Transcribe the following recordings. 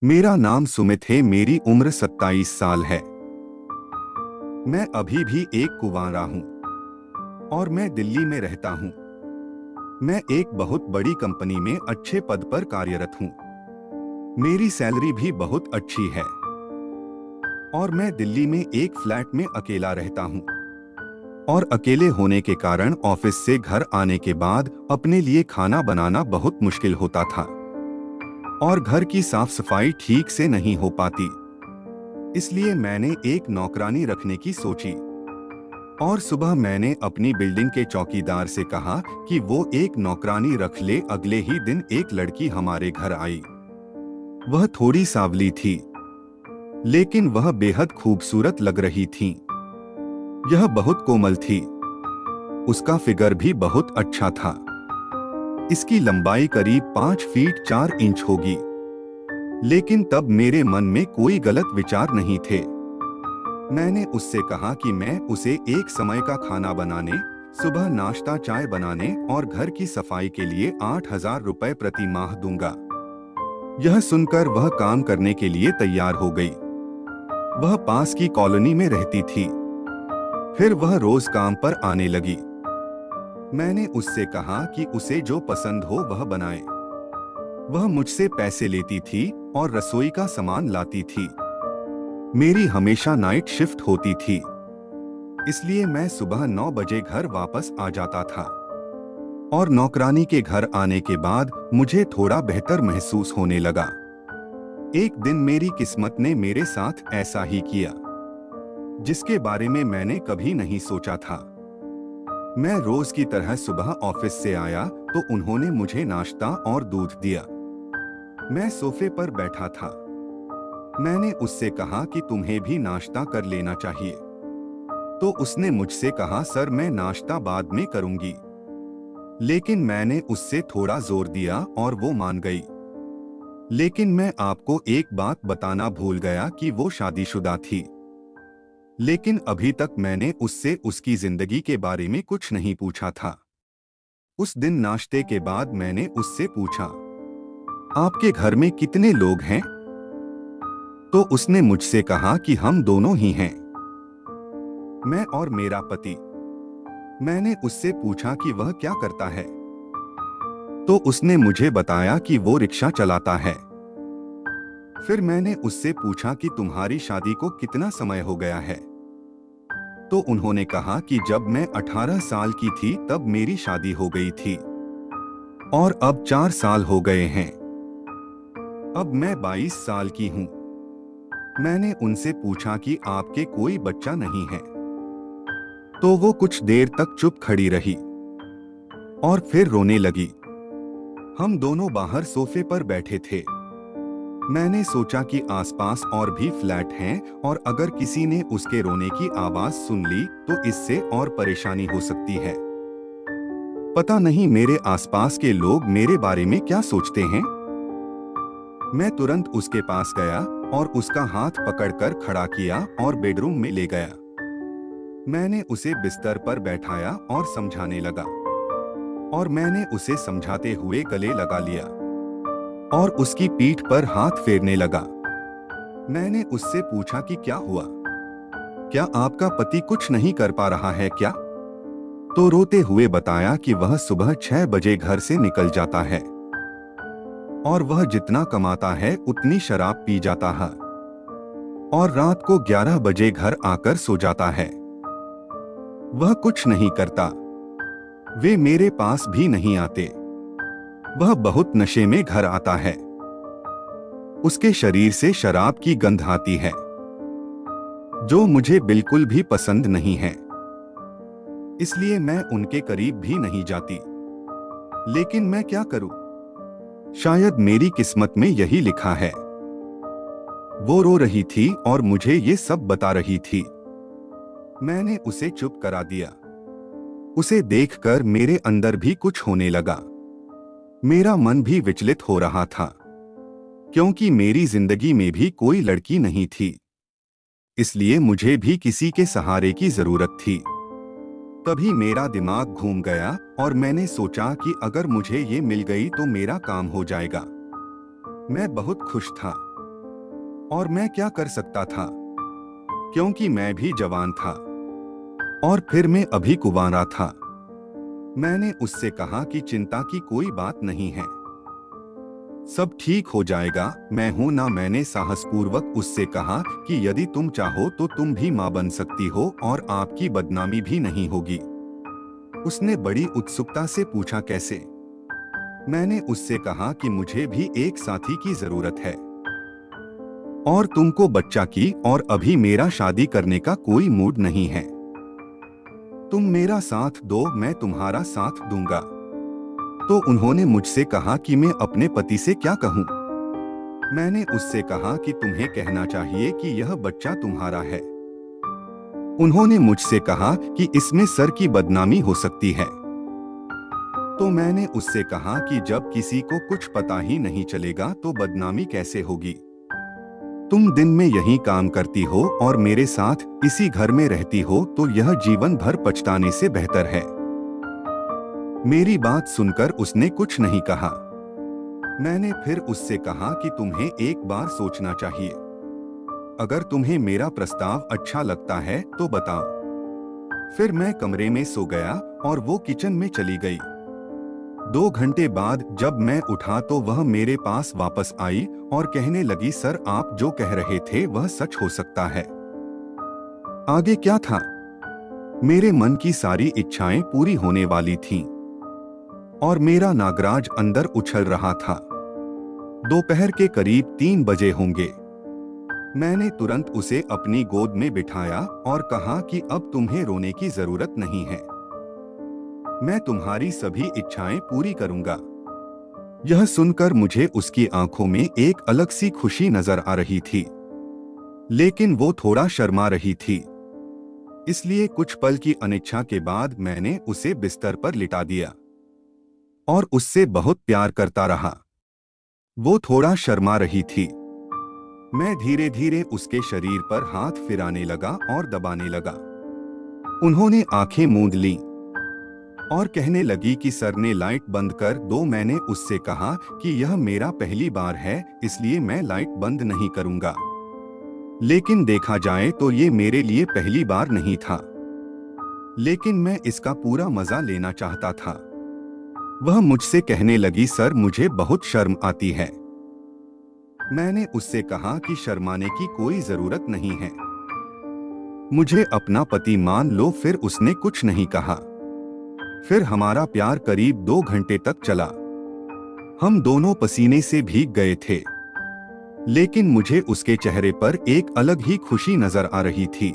मेरा नाम सुमित है। मेरी उम्र 27 साल है। मैं अभी भी एक कुंवारा हूँ और मैं दिल्ली में रहता हूँ। मैं एक बहुत बड़ी कंपनी में अच्छे पद पर कार्यरत हूँ। मेरी सैलरी भी बहुत अच्छी है और मैं दिल्ली में एक फ्लैट में अकेला रहता हूँ। और अकेले होने के कारण ऑफिस से घर आने के बाद अपने लिए खाना बनाना बहुत मुश्किल होता था और घर की साफ सफाई ठीक से नहीं हो पाती। इसलिए मैंने एक नौकरानी रखने की सोची और सुबह मैंने अपनी बिल्डिंग के चौकीदार से कहा कि वो एक नौकरानी रख ले। अगले ही दिन एक लड़की हमारे घर आई। वह थोड़ी सांवली थी, लेकिन वह बेहद खूबसूरत लग रही थी। यह बहुत कोमल थी। उसका फिगर भी बहुत अच्छा था। इसकी लंबाई करीब 5 फीट 4 इंच होगी। लेकिन तब मेरे मन में कोई गलत विचार नहीं थे। मैंने उससे कहा कि मैं उसे एक समय का खाना बनाने, सुबह नाश्ता चाय बनाने और घर की सफाई के लिए 8,000 रुपए प्रति माह दूंगा। यह सुनकर वह काम करने के लिए तैयार हो गई। वह पास की कॉलोनी में रहती थी। फिर वह रोज काम पर आने लगी। मैंने उससे कहा कि उसे जो पसंद हो वह बनाए। वह मुझसे पैसे लेती थी और रसोई का सामान लाती थी। मेरी हमेशा नाइट शिफ्ट होती थी, इसलिए मैं सुबह 9 बजे घर वापस आ जाता था। और नौकरानी के घर आने के बाद मुझे थोड़ा बेहतर महसूस होने लगा। एक दिन मेरी किस्मत ने मेरे साथ ऐसा ही किया, जिसके बारे में मैंने कभी नहीं सोचा था। मैं रोज की तरह सुबह ऑफिस से आया तो उन्होंने मुझे नाश्ता और दूध दिया। मैं सोफे पर बैठा था। मैंने उससे कहा कि तुम्हें भी नाश्ता कर लेना चाहिए। तो उसने मुझसे कहा, सर मैं नाश्ता बाद में करूंगी। लेकिन मैंने उससे थोड़ा जोर दिया और वो मान गई। लेकिन मैं आपको एक बात बताना भूल गया कि वो शादीशुदा थी। लेकिन अभी तक मैंने उससे उसकी जिंदगी के बारे में कुछ नहीं पूछा था। उस दिन नाश्ते के बाद मैंने उससे पूछा, आपके घर में कितने लोग हैं? तो उसने मुझसे कहा कि हम दोनों ही हैं, मैं और मेरा पति। मैंने उससे पूछा कि वह क्या करता है। तो उसने मुझे बताया कि वो रिक्शा चलाता है। फिर मैंने उससे पूछा कि तुम्हारी शादी को कितना समय हो गया है। तो उन्होंने कहा कि जब मैं 18 साल की थी तब मेरी शादी हो गई थी और अब 4 साल हो गए हैं। अब मैं 22 साल की हूँ। मैंने उनसे पूछा कि आपके कोई बच्चा नहीं है। तो वो कुछ देर तक चुप खड़ी रही और फिर रोने लगी। हम दोनों बाहर सोफे पर बैठे थे। मैंने सोचा कि आसपास और भी फ्लैट हैं और अगर किसी ने उसके रोने की आवाज सुन ली तो इससे और परेशानी हो सकती है। पता नहीं मेरे आसपास के लोग मेरे बारे में क्या सोचते हैं। मैं तुरंत उसके पास गया और उसका हाथ पकड़कर खड़ा किया और बेडरूम में ले गया। मैंने उसे बिस्तर पर बैठाया और समझाने लगा और मैंने उसे समझाते हुए गले लगा लिया और उसकी पीठ पर हाथ फेरने लगा। मैंने उससे पूछा कि क्या हुआ, क्या आपका पति कुछ नहीं कर पा रहा है क्या? तो रोते हुए बताया कि वह सुबह 6 बजे घर से निकल जाता है और वह जितना कमाता है उतनी शराब पी जाता है और रात को 11 बजे घर आकर सो जाता है। वह कुछ नहीं करता। वे मेरे पास भी नहीं आते। वह बहुत नशे में घर आता है। उसके शरीर से शराब की गंध आती है, जो मुझे बिल्कुल भी पसंद नहीं है। इसलिए मैं उनके करीब भी नहीं जाती। लेकिन मैं क्या करूं? शायद मेरी किस्मत में यही लिखा है। वो रो रही थी और मुझे ये सब बता रही थी। मैंने उसे चुप करा दिया। उसे देखकर मेरे अंदर भी कुछ होने लगा। मेरा मन भी विचलित हो रहा था, क्योंकि मेरी जिंदगी में भी कोई लड़की नहीं थी। इसलिए मुझे भी किसी के सहारे की जरूरत थी। तभी मेरा दिमाग घूम गया और मैंने सोचा कि अगर मुझे ये मिल गई तो मेरा काम हो जाएगा। मैं बहुत खुश था। और मैं क्या कर सकता था, क्योंकि मैं भी जवान था और फिर मैं अभी कुंवारा था। मैंने उससे कहा कि चिंता की कोई बात नहीं है, सब ठीक हो जाएगा, मैं हूं ना। मैंने साहसपूर्वक उससे कहा कि यदि तुम चाहो तो तुम भी मां बन सकती हो और आपकी बदनामी भी नहीं होगी। उसने बड़ी उत्सुकता से पूछा, कैसे? मैंने उससे कहा कि मुझे भी एक साथी की जरूरत है और तुमको बच्चा की, और अभी मेरा शादी करने का कोई मूड नहीं है। तुम मेरा साथ दो, मैं तुम्हारा साथ दूंगा। तो उन्होंने मुझसे कहा कि मैं अपने पति से क्या कहूं। मैंने उससे कहा कि तुम्हें कहना चाहिए कि यह बच्चा तुम्हारा है। उन्होंने मुझसे कहा कि इसमें सर की बदनामी हो सकती है। तो मैंने उससे कहा कि जब किसी को कुछ पता ही नहीं चलेगा तो बदनामी कैसे होगी। तुम दिन में यही काम करती हो और मेरे साथ इसी घर में रहती हो, तो यह जीवन भर पछताने से बेहतर है। मेरी बात सुनकर उसने कुछ नहीं कहा। मैंने फिर उससे कहा कि तुम्हें एक बार सोचना चाहिए। अगर तुम्हें मेरा प्रस्ताव अच्छा लगता है तो बताओ। फिर मैं कमरे में सो गया और वो किचन में चली गई। 2 घंटे बाद जब मैं उठा तो वह मेरे पास वापस आई और कहने लगी, सर आप जो कह रहे थे वह सच हो सकता है। आगे क्या था? मेरे मन की सारी इच्छाएं पूरी होने वाली थीं और मेरा नागराज अंदर उछल रहा था। दोपहर के करीब 3 बजे होंगे। मैंने तुरंत उसे अपनी गोद में बिठाया और कहा कि अब तुम्हें रोने की जरूरत नहीं है, मैं तुम्हारी सभी इच्छाएं पूरी करूंगा। यह सुनकर मुझे उसकी आंखों में एक अलग सी खुशी नजर आ रही थी, लेकिन वो थोड़ा शर्मा रही थी। इसलिए कुछ पल की अनिच्छा के बाद मैंने उसे बिस्तर पर लिटा दिया और उससे बहुत प्यार करता रहा। वो थोड़ा शर्मा रही थी। मैं धीरे धीरे उसके शरीर पर हाथ फिराने लगा और दबाने लगा। उन्होंने आंखें मूंद लीं और कहने लगी कि सर ने लाइट बंद कर दो। मैंने उससे कहा कि यह मेरा पहली बार है, इसलिए मैं लाइट बंद नहीं करूंगा। लेकिन देखा जाए तो ये मेरे लिए पहली बार नहीं था, लेकिन मैं इसका पूरा मजा लेना चाहता था। वह मुझसे कहने लगी, सर मुझे बहुत शर्म आती है। मैंने उससे कहा कि शर्माने की कोई जरूरत नहीं है, मुझे अपना पति मान लो। फिर उसने कुछ नहीं कहा। फिर हमारा प्यार करीब 2 घंटे तक चला। हम दोनों पसीने से भीग गए थे, लेकिन मुझे उसके चेहरे पर एक अलग ही खुशी नजर आ रही थी।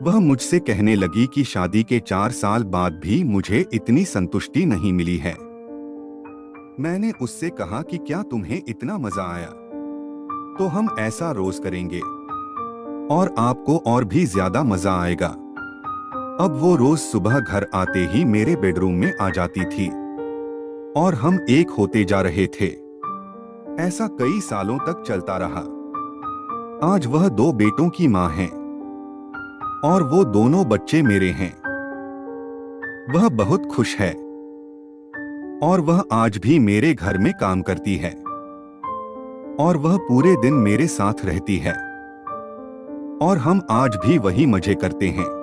वह मुझसे कहने लगी कि शादी के 4 साल बाद भी मुझे इतनी संतुष्टि नहीं मिली है। मैंने उससे कहा कि क्या तुम्हें इतना मजा आया तो हम ऐसा रोज करेंगे और आपको और भी ज्यादा मजा आएगा। अब वो रोज सुबह घर आते ही मेरे बेडरूम में आ जाती थी और हम एक होते जा रहे थे। ऐसा कई सालों तक चलता रहा। आज वह 2 बेटों की मां है और वो दोनों बच्चे मेरे हैं। वह बहुत खुश है और वह आज भी मेरे घर में काम करती है और वह पूरे दिन मेरे साथ रहती है और हम आज भी वही मजे करते हैं।